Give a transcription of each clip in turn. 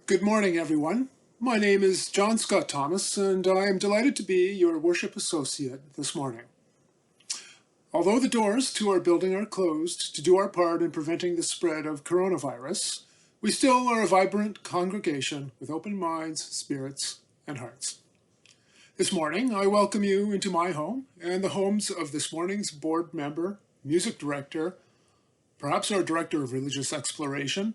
Good morning, everyone. My name is John Scott Thomas, and I am delighted to be your worship associate this morning. Although the doors to our building are closed to do our part in preventing the spread of coronavirus, we still are a vibrant congregation with open minds, spirits, and hearts. This morning, I welcome you into my home and the homes of this morning's board member, music director, perhaps our director of religious exploration,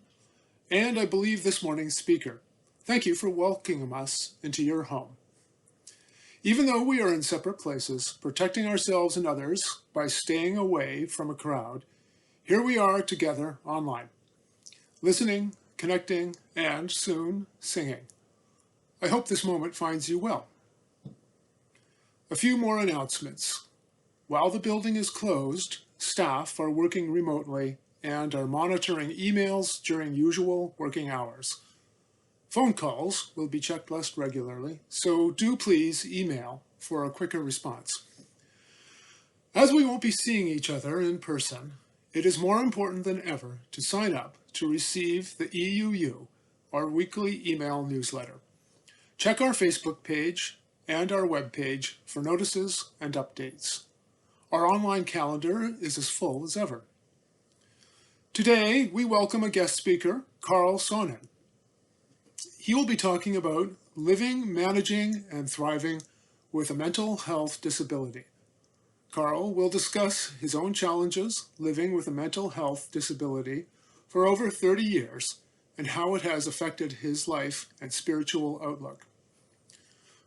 and I believe this morning's speaker. Thank you for welcoming us into your home. Even though we are in separate places, protecting ourselves and others by staying away from a crowd, here we are together online, listening, connecting, and soon singing. I hope this moment finds you well. A few more announcements. While the building is closed, staff are working remotely and are monitoring emails during usual working hours. Phone calls will be checked less regularly, so do please email for a quicker response. As we won't be seeing each other in person, it is more important than ever to sign up to receive the EUU, our weekly email newsletter. Check our Facebook page and our webpage for notices and updates. Our online calendar is as full as ever. Today, we welcome a guest speaker, Carl Sonnen. He will be talking about living, managing, and thriving with a mental health disability. Carl will discuss his own challenges living with a mental health disability for over 30 years and how it has affected his life and spiritual outlook.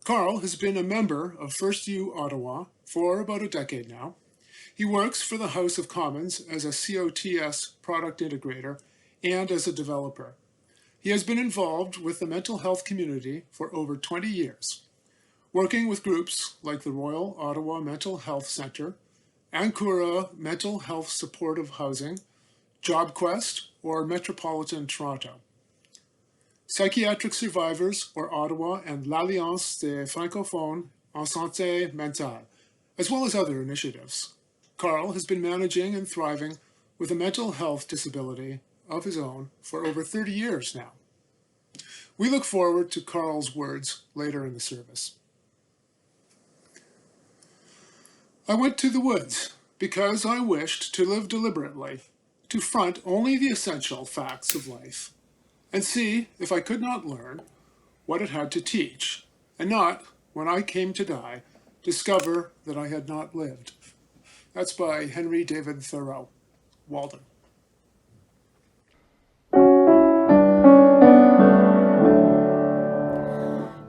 Carl has been a member of FirstU Ottawa for about a decade now. He works for the House of Commons as a COTS product integrator and as a developer. He has been involved with the mental health community for over 20 years, working with groups like the Royal Ottawa Mental Health Centre, Ankura Mental Health Supportive Housing, JobQuest, or Metropolitan Toronto. Psychiatric Survivors, or Ottawa, and l'Alliance des Francophones en Santé Mentale, as well as other initiatives. Carl has been managing and thriving with a mental health disability of his own for over 30 years now. We look forward to Carl's words later in the service. I went to the woods because I wished to live deliberately, to front only the essential facts of life, and see if I could not learn what it had to teach, and not, when I came to die, discover that I had not lived. That's by Henry David Thoreau, Walden.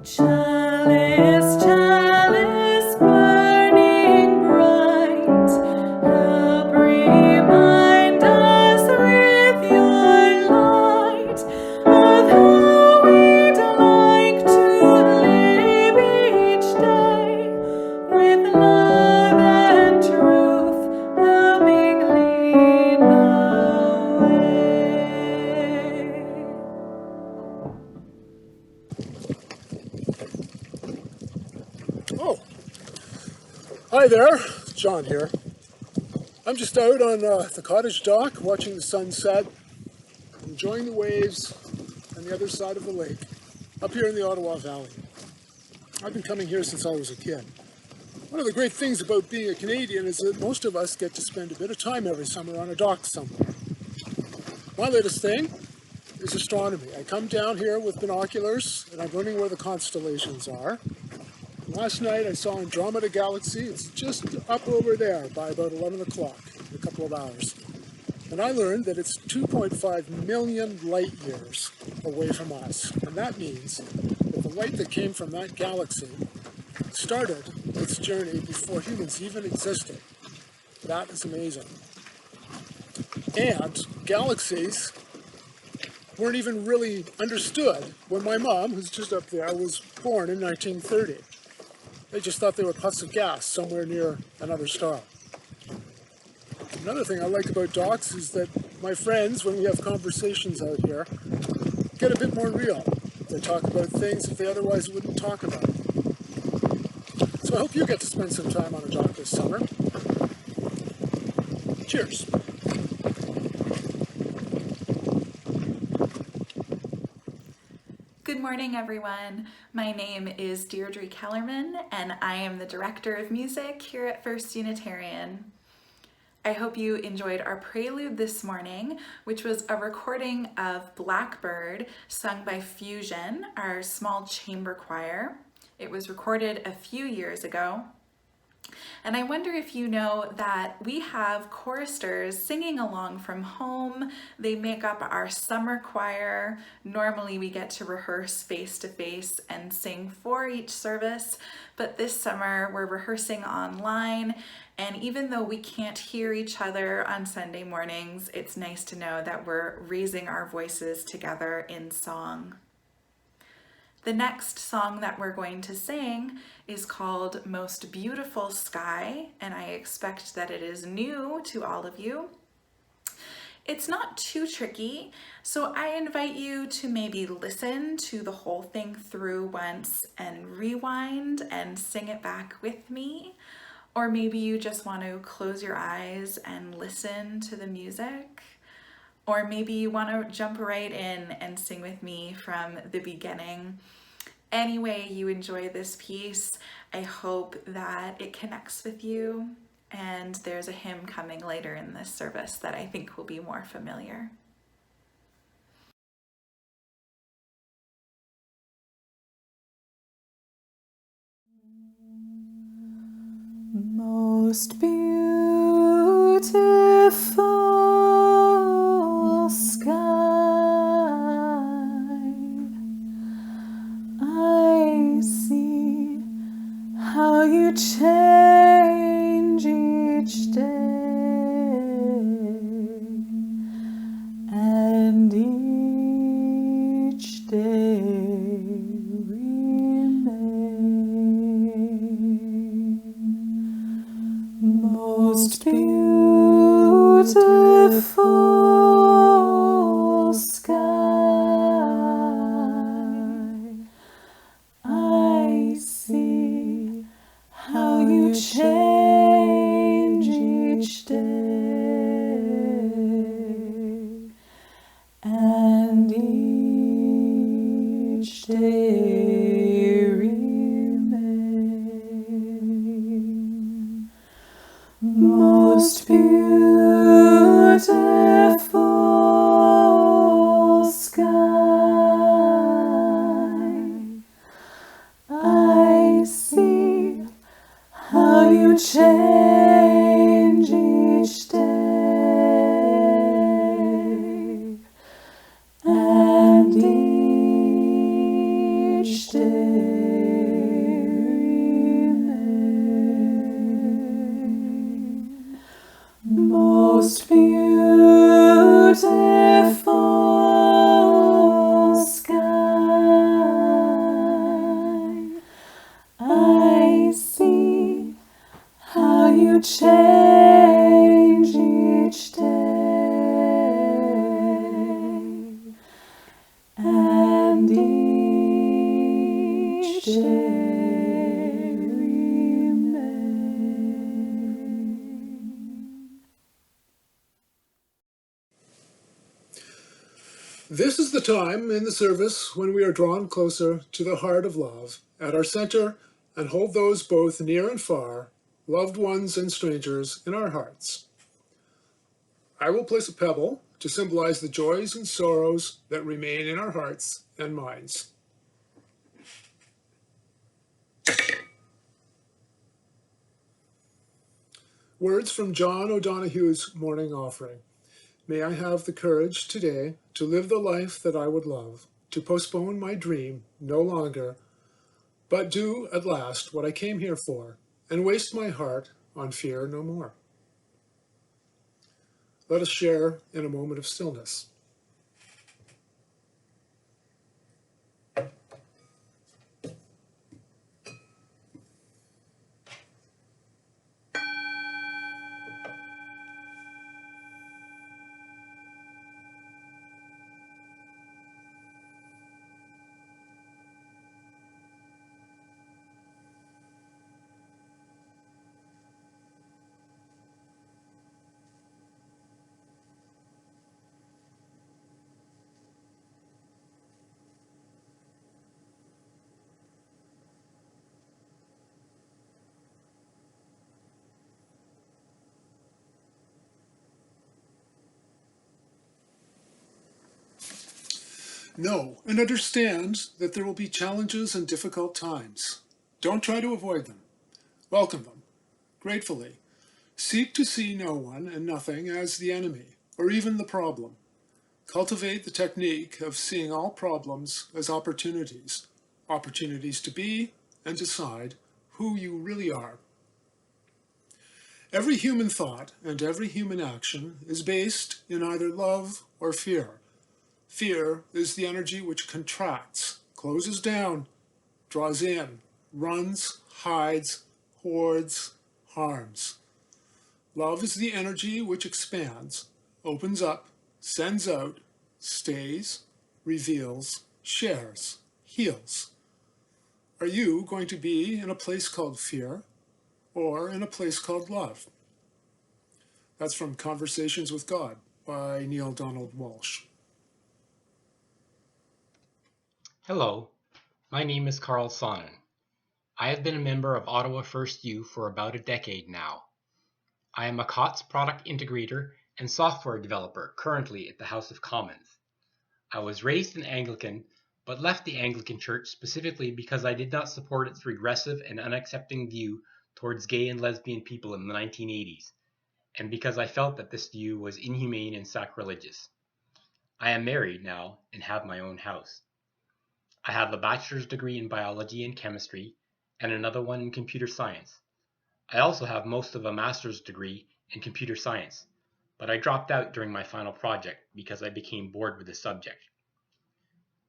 Chalice, chalice, burning bright, help remind us with your light of how we'd like to live each day with love and truth helping lead the way. Oh, hi there, John here. I'm just out on the cottage dock watching the sun set, enjoying the waves on the other side of the lake, up here in the Ottawa Valley. I've been coming here since I was a kid. One of the great things about being a Canadian is that most of us get to spend a bit of time every summer on a dock somewhere. My latest thing is astronomy. I come down here with binoculars and I'm learning where the constellations are. Last night I saw Andromeda Galaxy. It's just up over there by about 11 o'clock in a couple of hours. And I learned that it's 2.5 million light years away from us. And that means that the light that came from that galaxy started its journey before humans even existed. That is amazing. And galaxies weren't even really understood when my mom, who's just up there, was born in 1930. They just thought they were puffs of gas somewhere near another star. Another thing I like about docks is that my friends, when we have conversations out here, get a bit more real. They talk about things that they otherwise wouldn't talk about. So I hope you get to spend some time on a dock this summer. Cheers. Good morning, everyone. My name is Deirdre Kellerman, and I am the Director of Music here at First Unitarian. I hope you enjoyed our prelude this morning, which was a recording of Blackbird sung by Fusion, our small chamber choir. It was recorded a few years ago. And I wonder if you know that we have choristers singing along from home. They make up our summer choir. Normally we get to rehearse face to face and sing for each service, but this summer we're rehearsing online. And even though we can't hear each other on Sunday mornings, it's nice to know that we're raising our voices together in song. The next song that we're going to sing is called Most Beautiful Sky, and I expect that it is new to all of you. It's not too tricky, so I invite you to maybe listen to the whole thing through once and rewind and sing it back with me. Or maybe you just want to close your eyes and listen to the music. Or maybe you want to jump right in and sing with me from the beginning. Any way you enjoy this piece, I hope that it connects with you. And there's a hymn coming later in this service that I think will be more familiar. Most beautiful sky, I see how you change each day, and each day remain most beautiful sky. I see how you change each day, and each day remain most beautiful sky. I see how you change each day, and each day remain most beautiful sky. I see how you change each day, and each day remain. This is the time in the service when we are drawn closer to the heart of love at our center and hold those both near and far, loved ones and strangers, in our hearts. I will place a pebble to symbolize the joys and sorrows that remain in our hearts and minds. Words from John O'Donoghue's morning offering. May I have the courage today to live the life that I would love, to postpone my dream no longer, but do at last what I came here for, and waste my heart on fear no more. Let us share in a moment of stillness. Know and understand that there will be challenges and difficult times. Don't try to avoid them. Welcome them, gratefully. Seek to see no one and nothing as the enemy, or even the problem. Cultivate the technique of seeing all problems as opportunities, opportunities to be and decide who you really are. Every human thought and every human action is based in either love or fear. Fear is the energy which contracts, closes down, draws in, runs, hides, hoards, harms. Love is the energy which expands, opens up, sends out, stays, reveals, shares, heals. Are you going to be in a place called fear or in a place called love? That's from Conversations with God by Neil Donald Walsh. Hello, my name is Carl Sonnen. I have been a member of Ottawa FirstU for about a decade now. I am a COTS product integrator and software developer currently at the House of Commons. I was raised an Anglican, but left the Anglican Church specifically because I did not support its regressive and unaccepting view towards gay and lesbian people in the 1980s, and because I felt that this view was inhumane and sacrilegious. I am married now and have my own house. I have a bachelor's degree in biology and chemistry and another one in computer science. I also have most of a master's degree in computer science, but I dropped out during my final project because I became bored with the subject.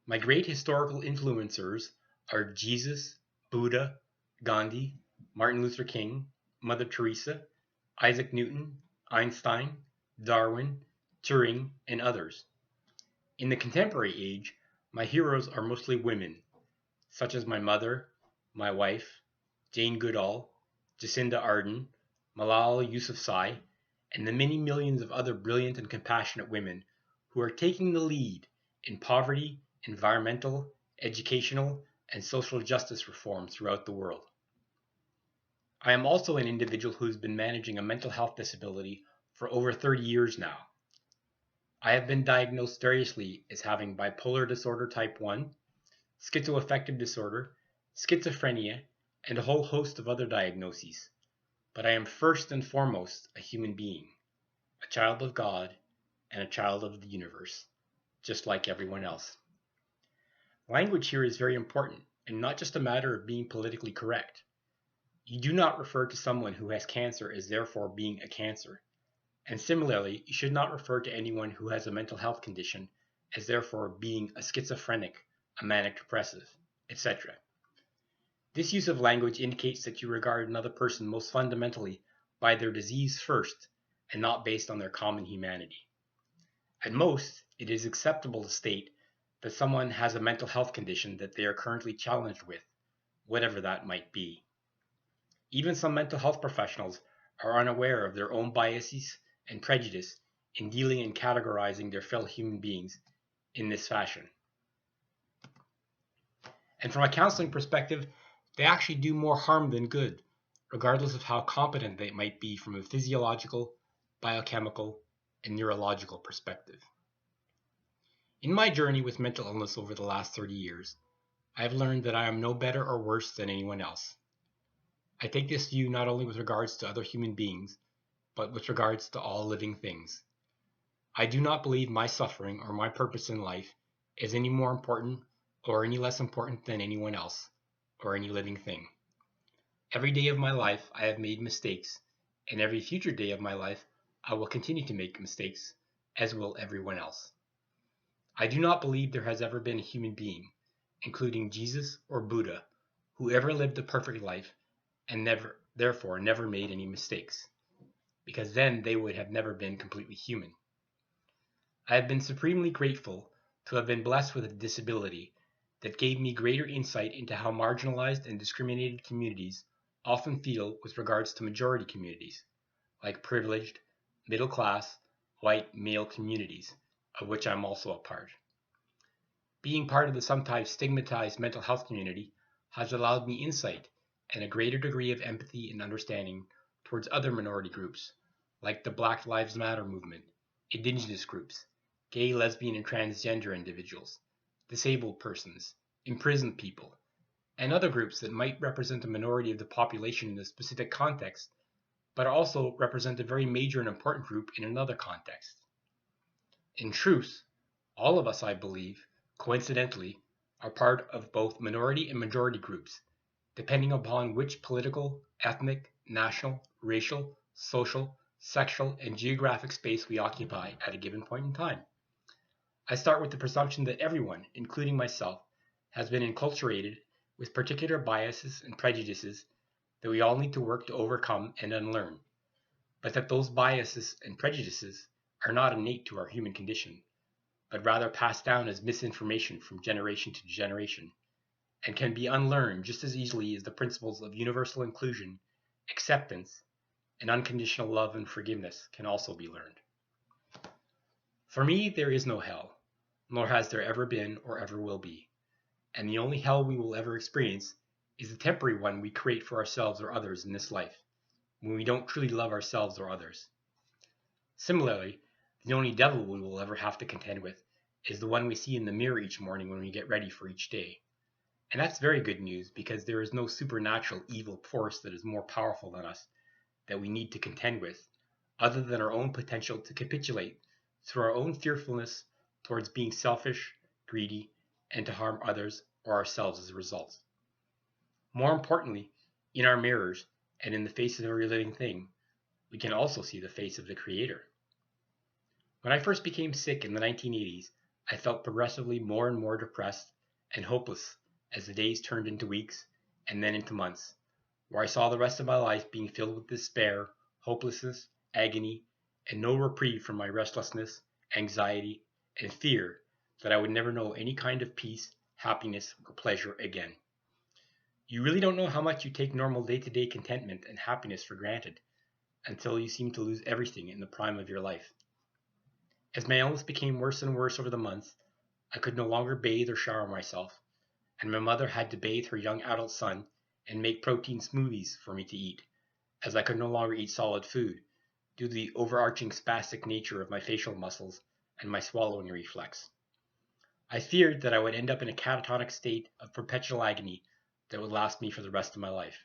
My great historical influencers are Jesus, Buddha, Gandhi, Martin Luther King, Mother Teresa, Isaac Newton, Einstein, Darwin, Turing, and others. In the contemporary age, my heroes are mostly women, such as my mother, my wife, Jane Goodall, Jacinda Ardern, Malala Yousafzai, and the many millions of other brilliant and compassionate women who are taking the lead in poverty, environmental, educational, and social justice reform throughout the world. I am also an individual who has been managing a mental health disability for over 30 years now. I have been diagnosed variously as having bipolar disorder type 1, schizoaffective disorder, schizophrenia, and a whole host of other diagnoses. But I am first and foremost a human being, a child of God, and a child of the universe, just like everyone else. Language here is very important, and not just a matter of being politically correct. You do not refer to someone who has cancer as therefore being a cancer. And similarly, you should not refer to anyone who has a mental health condition as therefore being a schizophrenic, a manic depressive, etc. This use of language indicates that you regard another person most fundamentally by their disease first and not based on their common humanity. At most, it is acceptable to state that someone has a mental health condition that they are currently challenged with, whatever that might be. Even some mental health professionals are unaware of their own biases and prejudice in dealing and categorizing their fellow human beings in this fashion. And from a counseling perspective, they actually do more harm than good, regardless of how competent they might be from a physiological, biochemical, and neurological perspective. In my journey with mental illness over the last 30 years, I have learned that I am no better or worse than anyone else. I take this view not only with regards to other human beings, but with regards to all living things. I do not believe my suffering or my purpose in life is any more important or any less important than anyone else or any living thing. Every day of my life I have made mistakes, and every future day of my life I will continue to make mistakes, as will everyone else. I do not believe there has ever been a human being, including Jesus or Buddha, who ever lived a perfect life and therefore never made any mistakes, because then they would have never been completely human. I have been supremely grateful to have been blessed with a disability that gave me greater insight into how marginalized and discriminated communities often feel with regards to majority communities, like privileged, middle class, white male communities, of which I'm also a part. Being part of the sometimes stigmatized mental health community has allowed me insight and a greater degree of empathy and understanding towards other minority groups, like the Black Lives Matter movement, Indigenous groups, gay, lesbian, and transgender individuals, disabled persons, imprisoned people, and other groups that might represent a minority of the population in a specific context, but also represent a very major and important group in another context. In truth, all of us, I believe, coincidentally, are part of both minority and majority groups, depending upon which political, ethnic, national, racial, social, sexual, and geographic space we occupy at a given point in time. I start with the presumption that everyone, including myself, has been enculturated with particular biases and prejudices that we all need to work to overcome and unlearn, but that those biases and prejudices are not innate to our human condition, but rather passed down as misinformation from generation to generation, and can be unlearned just as easily as the principles of universal inclusion, acceptance, and unconditional love and forgiveness can also be learned. For me, there is no hell, nor has there ever been or ever will be, and the only hell we will ever experience is the temporary one we create for ourselves or others in this life, when we don't truly love ourselves or others. Similarly, the only devil we will ever have to contend with is the one we see in the mirror each morning when we get ready for each day. And that's very good news, because there is no supernatural evil force that is more powerful than us that we need to contend with, other than our own potential to capitulate through our own fearfulness towards being selfish, greedy, and to harm others or ourselves as a result. More importantly, in our mirrors and in the face of every living thing, we can also see the face of the Creator. When I first became sick in the 1980s, I felt progressively more and more depressed and hopeless as the days turned into weeks and then into months, where I saw the rest of my life being filled with despair, hopelessness, agony, and no reprieve from my restlessness, anxiety, and fear that I would never know any kind of peace, happiness, or pleasure again. You really don't know how much you take normal day-to-day contentment and happiness for granted until you seem to lose everything in the prime of your life. As my illness became worse and worse over the months, I could no longer bathe or shower myself, and my mother had to bathe her young adult son and make protein smoothies for me to eat, as I could no longer eat solid food due to the overarching spastic nature of my facial muscles and my swallowing reflex. I feared that I would end up in a catatonic state of perpetual agony that would last me for the rest of my life.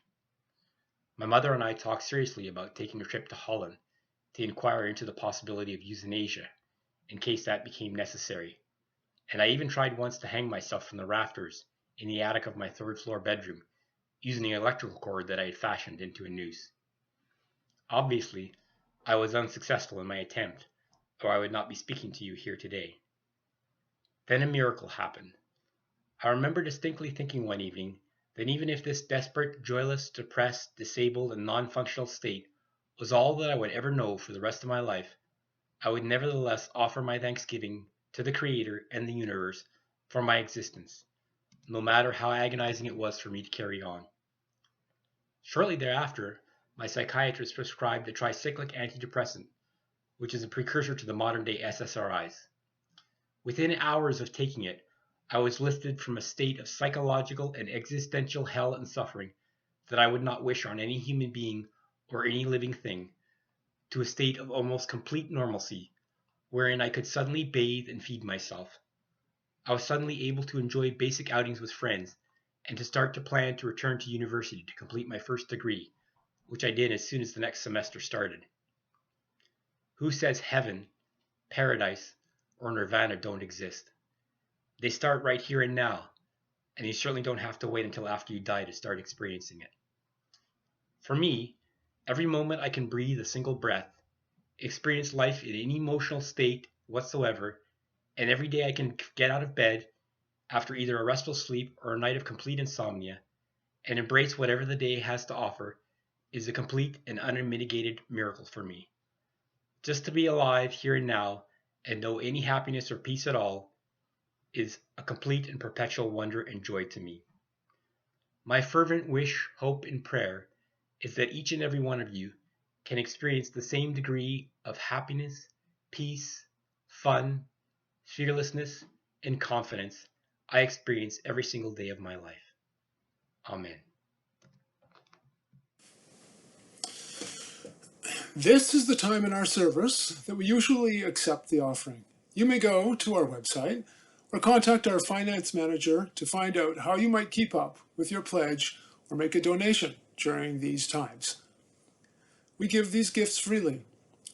My mother and I talked seriously about taking a trip to Holland to inquire into the possibility of euthanasia, in case that became necessary, and I even tried once to hang myself from the rafters in the attic of my third-floor bedroom, using an electrical cord that I had fashioned into a noose. Obviously, I was unsuccessful in my attempt, or I would not be speaking to you here today. Then a miracle happened. I remember distinctly thinking one evening that even if this desperate, joyless, depressed, disabled, and non-functional state was all that I would ever know for the rest of my life, I would nevertheless offer my thanksgiving to the Creator and the universe for my existence, no matter how agonizing it was for me to carry on. Shortly thereafter, my psychiatrist prescribed a tricyclic antidepressant, which is a precursor to the modern-day SSRIs. Within hours of taking it, I was lifted from a state of psychological and existential hell and suffering that I would not wish on any human being or any living thing, to a state of almost complete normalcy, wherein I could suddenly bathe and feed myself. I was suddenly able to enjoy basic outings with friends, and to start to plan to return to university to complete my first degree, which I did as soon as the next semester started. Who says heaven, paradise, or nirvana don't exist? They start right here and now, and you certainly don't have to wait until after you die to start experiencing it. For me, every moment I can breathe a single breath, experience life in any emotional state whatsoever, and every day I can get out of bed after either a restful sleep or a night of complete insomnia, and embrace whatever the day has to offer, is a complete and unmitigated miracle for me. Just to be alive here and now and know any happiness or peace at all is a complete and perpetual wonder and joy to me. My fervent wish, hope, and prayer is that each and every one of you can experience the same degree of happiness, peace, fun, fearlessness, and confidence I experience every single day of my life. Amen. This is the time in our service that we usually accept the offering. You may go to our website, or contact our finance manager to find out how you might keep up with your pledge or make a donation during these times. We give these gifts freely.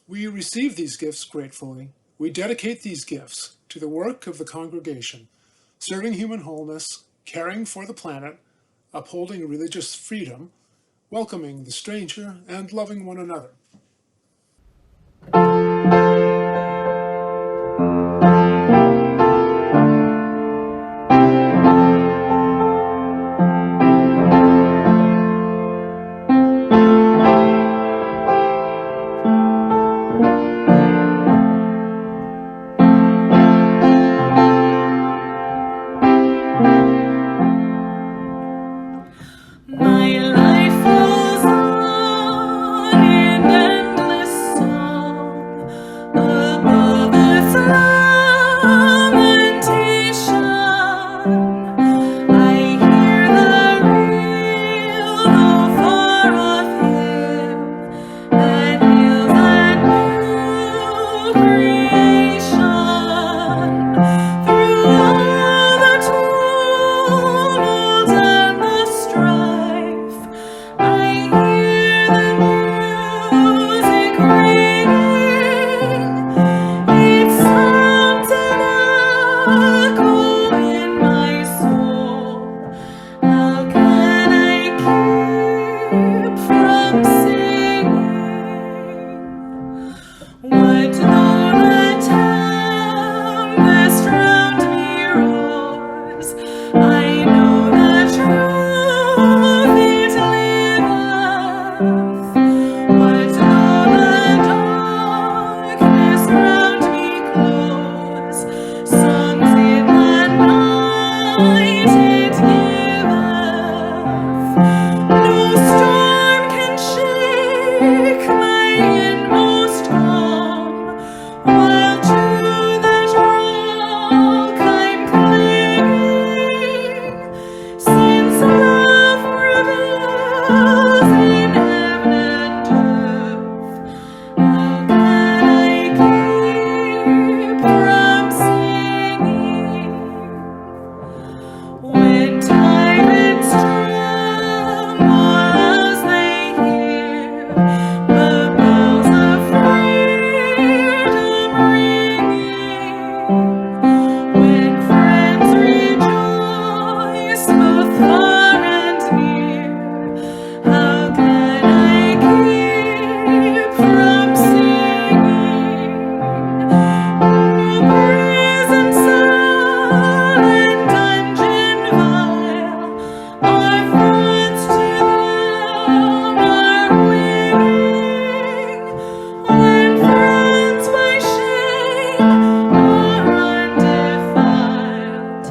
We receive these gifts gratefully. We dedicate these gifts to the work of the congregation, serving human wholeness, caring for the planet, upholding religious freedom, welcoming the stranger, and loving one another. My life goes on in endless song above its lamentation. I hear the real, though far off hymn that hails a new creation through all the tumult and the strife. I hear the music ringing, it sounds an echo in my soul. How can I keep from singing? What though the tempest round me roars? I know the truth it liveth. What though the darkness round me close? Songs in the night it giveth. No storm can shake my inmost calm, while to the rock I'm clinging. Since love prevails in heaven and earth, how can I keep from singing? When tyrants tremble as they hear the bells of freedom ringing, when friends rejoice both far and near, how can I keep from singing? No prison cell and dungeon vile, our thoughts to them are winging. When friends by shame are undefiled,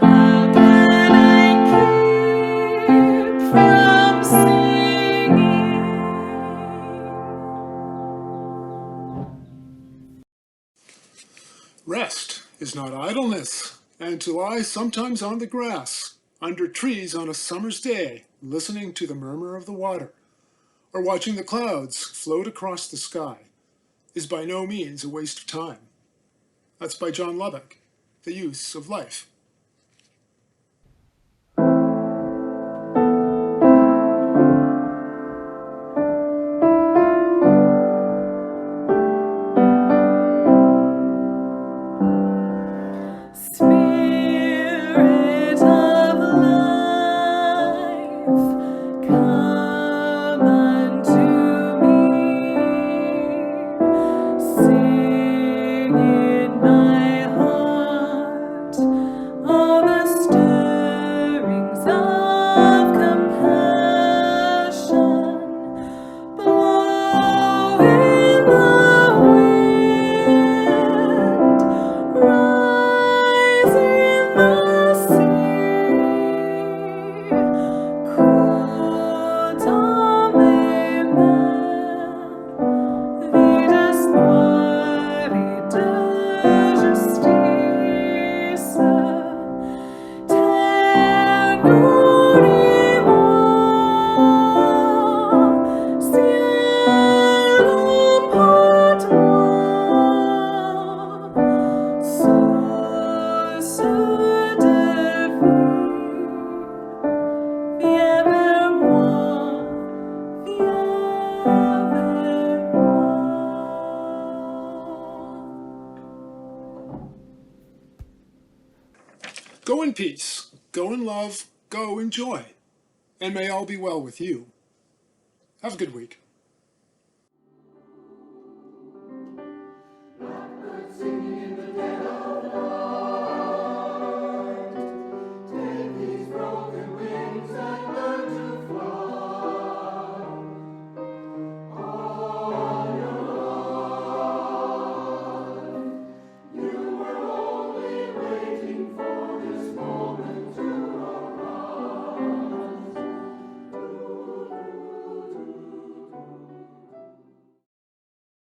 how can I keep from singing? Rest is not idleness, and to lie sometimes on the grass, under trees on a summer's day, listening to the murmur of the water, or watching the clouds float across the sky, is by no means a waste of time. That's by John Lubbock, The Use of Life. Spirit of life, come unto me. Sing in my heart all the stirrings of compassion. Blow in the wind, rise in the sea. Quod vidas quari de justitia, tenurimo cielum potuo, so Go in peace, go in love, go in joy, and may all be well with you. Have a good week.